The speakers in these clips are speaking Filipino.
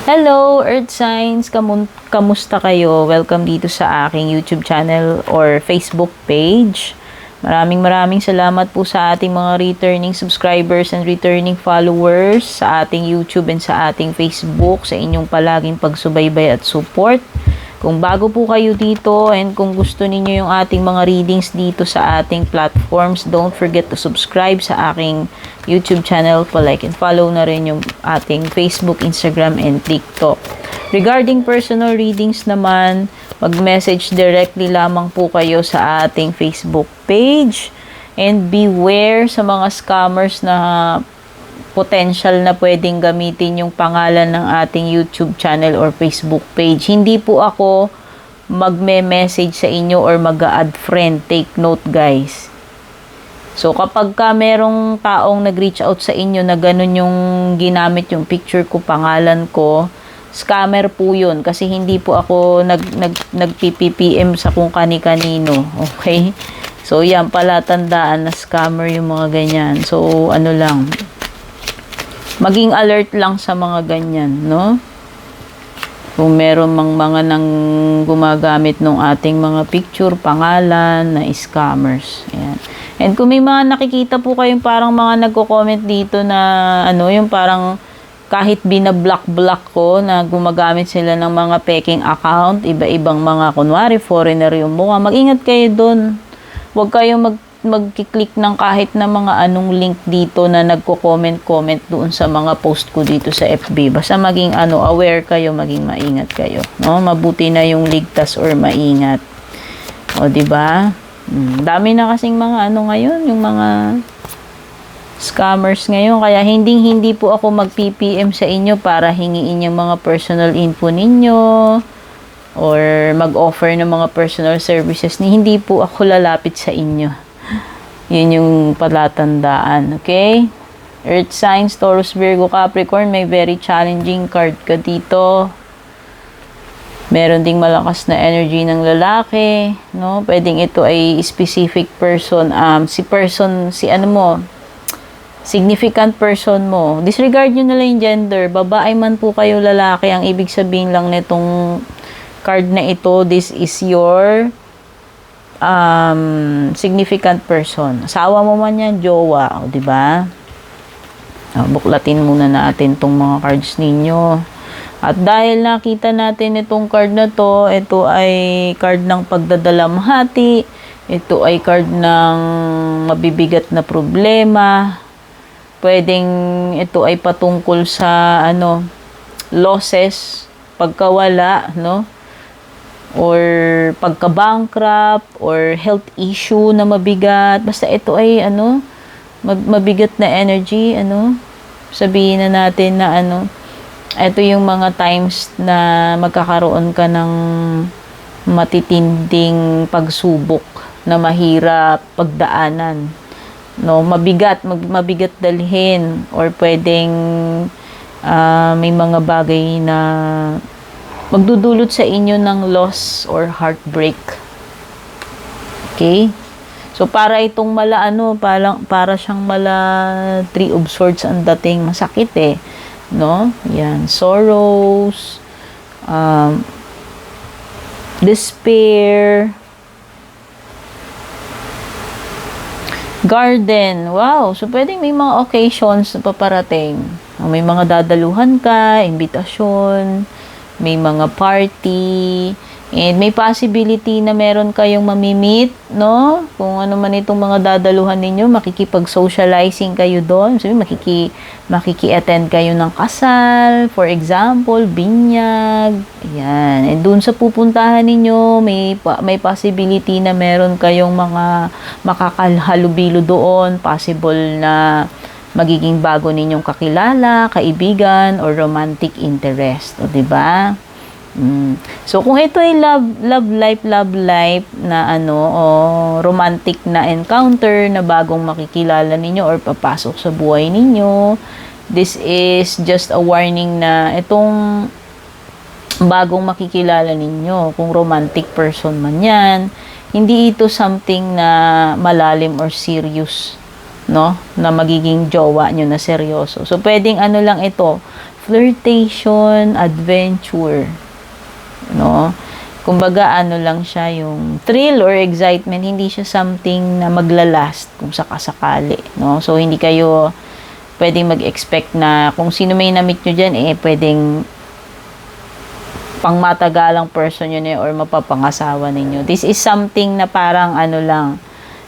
Hello, Earth Signs! Kamusta kayo? Welcome dito sa aking YouTube channel or Facebook page. Maraming salamat po sa ating mga returning subscribers and returning followers sa ating YouTube and sa ating Facebook, sa inyong palaging pagsubaybay at support. Kung bago po kayo dito and kung gusto ninyo yung ating mga readings dito sa ating platforms, don't forget to subscribe sa aking YouTube channel, like and follow na rin yung ating Facebook, Instagram, and TikTok. Regarding personal readings naman, mag-message directly lamang po kayo sa ating Facebook page and beware sa mga scammers na potential na pwedeng gamitin yung pangalan ng ating YouTube channel or Facebook page. Hindi po ako magme-message sa inyo or mag-add friend. Take note, guys. So, kapag ka merong taong nag-reach out sa inyo na ganun yung ginamit yung picture ko, pangalan ko, scammer po yun. Kasi hindi po ako nag-PPM sa kung kani-kanino. Okay? So, yan pala, tandaan na scammer yung mga ganyan. So, ano lang, maging alert lang sa mga ganyan, no? Kung meron mga nang gumagamit ng ating mga picture, pangalan na scammers. Ayan. And kung may mga nakikita po kayong parang mga nagko-comment dito na ano, yung parang kahit binablock ko na gumagamit sila ng mga peking account, iba-ibang mga kunwari foreigner yung mukha, mag-ingat kayo doon. Huwag kayong magkiklik ng kahit na mga anong link dito na nagko-comment doon sa mga post ko dito sa FB. Basta maging aware kayo, maging maingat kayo, no? Mabuti na yung ligtas or maingat. O di ba? Dami na kasing mga ngayon, yung mga scammers ngayon, kaya hindi po ako mag-PPM sa inyo para hingiin yung mga personal info ninyo or mag-offer ng mga personal services. Hindi po ako lalapit sa inyo. Yun yung palatandaan, okay? Earth signs, Taurus, Virgo, Capricorn, may very challenging card ka dito. Meron ding malakas na energy ng lalaki, no? Pwedeng ito ay specific person, significant person mo. Disregard nyo na lang yung gender. Babae man po kayo, lalaki, ang ibig sabihin lang nitong card na ito, this is your significant person. Asawa mo man yan, jowa, di ba? Buklatin muna natin tong mga cards ninyo. At dahil nakita natin itong card na to, ito ay card ng pagdadalamhati, ito ay card ng mabibigat na problema, pwedeng ito ay patungkol sa losses, pagkawala, no? Or pagka-bankrupt or health issue na mabigat. Basta ito ay mabigat na energy, sabihin na natin na ito yung mga times na magkakaroon ka ng matitinding pagsubok na mahirap pagdaanan, no? Mabigat dalhin or pwedeng may mga bagay na magdudulot sa inyo ng loss or heartbreak. Okay? So, para itong para siyang Three of Swords ang dating, masakit eh. No? Yan. Sorrows, despair, garden. Wow! So, pwedeng may mga occasions na paparating. May mga dadaluhan ka, invitasyon, may mga party, and may possibility na meron kayong mamimit, no? Kung ano man itong mga dadaluhan ninyo, makikipag-socializing kayo doon. So, makiki-attend kayo ng kasal, for example, binyag, yan. And doon sa pupuntahan ninyo, may possibility na meron kayong mga makakalhalubilo doon, possible na magiging bago ninyong kakilala, kaibigan, or romantic interest. O, diba? So, kung ito ay love life na o romantic na encounter na bagong makikilala ninyo or papasok sa buhay ninyo, this is just a warning na itong bagong makikilala ninyo, kung romantic person man yan, hindi ito something na malalim or serious, no? Na magiging jowa nyo na seryoso. So, pwedeng lang ito, flirtation, adventure. No? Kumbaga, ano lang siya, yung thrill or excitement, hindi siya something na maglalast kung sakasakali. No? So, hindi kayo pwedeng mag-expect na kung sino may na-meet nyo dyan, pwedeng pangmatagalang person yun or mapapangasawa ninyo. This is something na parang ano lang,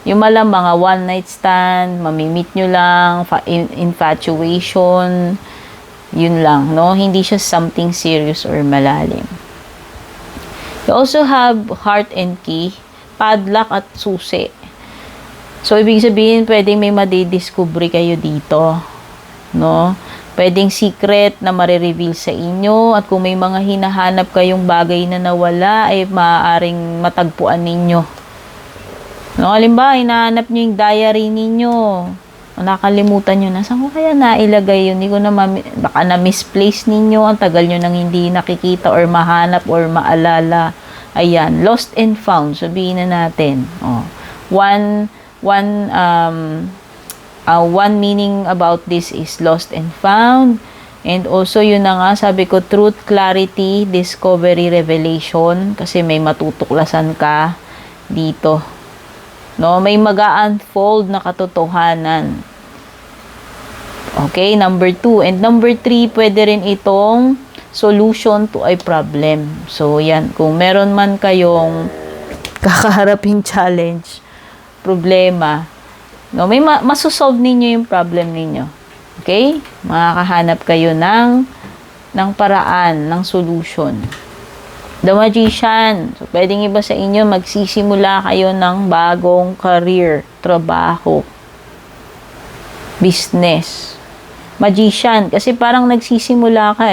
yung mga one night stand, mamimit nyo lang, infatuation, yun lang, no? Hindi siya something serious or malalim. You also have heart and key, padlock at susi. So, ibig sabihin, pwedeng may madidiscover kayo dito, no? Pwedeng secret na marireveal sa inyo at kung may mga hinahanap kayong bagay na nawala, ay maaaring matagpuan ninyo. No, halimbawa, hinahanap nyo yung diary ninyo. Nakalimutan nyo na, saan ko kaya nailagay yun? Hindi ko na baka na-misplace ninyo, ang tagal nyo nang hindi nakikita or mahanap or maalala. Ayan, lost and found, sabihin na natin. Oh. One meaning about this is lost and found. And also, yun na nga, sabi ko, truth, clarity, discovery, revelation. Kasi may matutuklasan ka dito. No, may mag-unfold na katotohanan. Okay, number 2. And number 3, pwede rin itong solution to a problem. So, yan. Kung meron man kayong kakaharaping challenge, problema, no, may masosolve ninyo yung problem ninyo. Okay? Makakahanap kayo ng paraan, ng solution. The Magician. So, pwedeng iba sa inyo, magsisimula kayo ng bagong career, trabaho, business. Magician. Kasi parang nagsisimula ka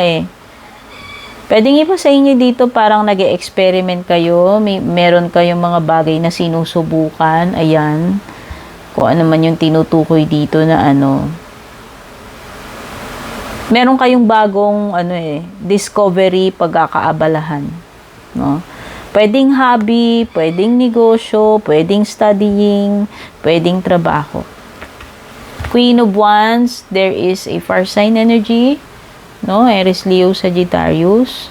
Pwedeng iba sa inyo dito, parang nag-e-experiment kayo. Meron kayong mga bagay na sinusubukan. Ayan. Kung ano man yung tinutukoy dito na meron kayong bagong discovery, pagkakaabalahan. No? Pwedeng hobby, pwedeng negosyo, pwedeng studying, pwedeng trabaho. Queen of Wands, there is a fire sign energy, no? Aries, Leo, Sagittarius.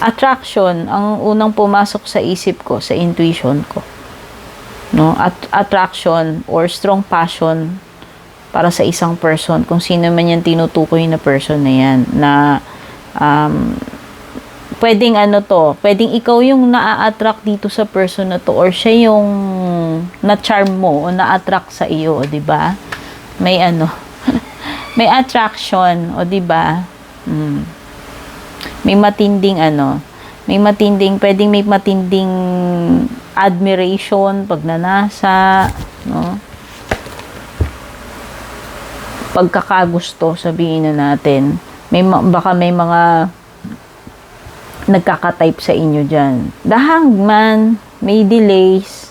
Attraction, ang unang pumasok sa isip ko, sa intuition ko. No? Attraction or strong passion para sa isang person, kung sino man yung tinutukoy na person na yan, na pwedeng pwedeng ikaw yung na-attract dito sa person na to, or siya yung na-charm mo o na-attract sa iyo, di ba? May may attraction, o di ba? May matinding pwedeng may matinding admiration, pagnanasa, no? Pagkakagusto, sabihin na natin. Baka may mga nagkaka-type sa inyo dyan. The Hangman, may delays,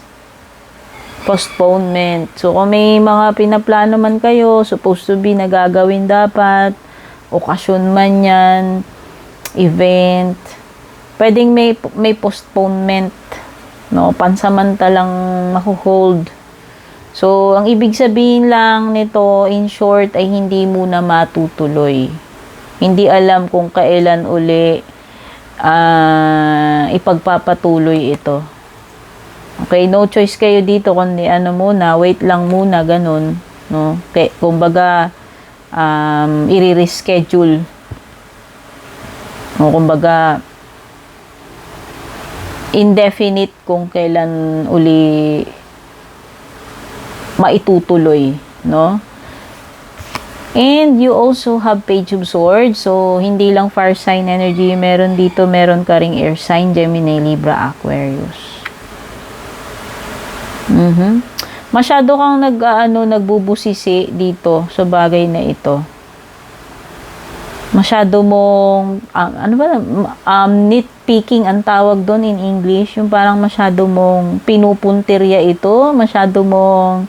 postponement. So, kung may mga pinaplano man kayo, supposed to be nagagawin dapat, okasyon man yan, event, pwedeng may postponement, no? Pansamantalang makuhold. So, ang ibig sabihin lang nito, in short, ay hindi muna matutuloy. Hindi alam kung kailan uli ipagpapatuloy ito. Okay, no choice kayo dito, kundi wait lang muna, ganun, no? Kumbaga, i-reschedule. No, kumbaga, indefinite kung kailan uli maitutuloy, no? And you also have Page of Swords. So, hindi lang fire sign energy. Meron ka ring air sign, Gemini, Libra, Aquarius. Masyado kang nagbubusisi dito sa bagay na ito. Masyado mong, nitpicking ang tawag doon in English. Yung parang masyado mong pinupuntirya ito. Masyado mong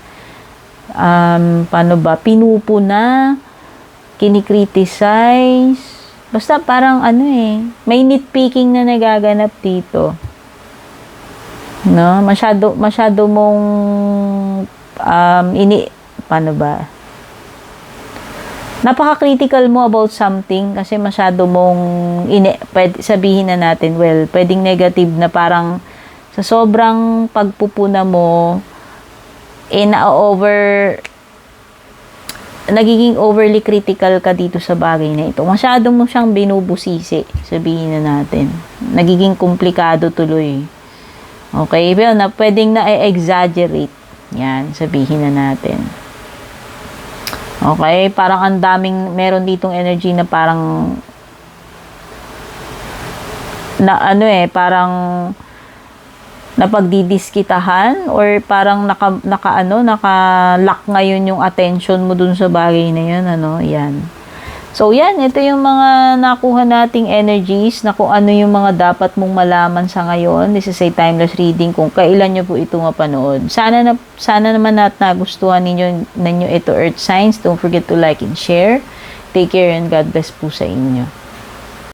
pinupuna, kinikriticize, basta parang may nitpicking na nagaganap dito. No? Masyado mong napaka-critical mo about something kasi masyado mong pwede, sabihin na natin, well, pwedeng negative na parang sa sobrang pagpupuna mo, nagiging overly critical ka dito sa bagay na ito. Masyado mo siyang binubusisi, sabihin na natin. Nagiging komplikado tuloy. Okay? Pero na pwedeng na-exaggerate. Yan, sabihin na natin. Okay? Parang ang daming, meron ditong energy na parang parang napagdidiskitahan or parang naka-lock ngayon yung attention mo dun sa bagay na yun, yan. So, yan, ito yung mga nakuha nating energies na kung ano yung mga dapat mong malaman sa ngayon. This is a timeless reading kung kailan nyo po ito mapanood. Sana naman nagustuhan ninyo ito, Earth Signs. Don't forget to like and share. Take care and God bless po sa inyo.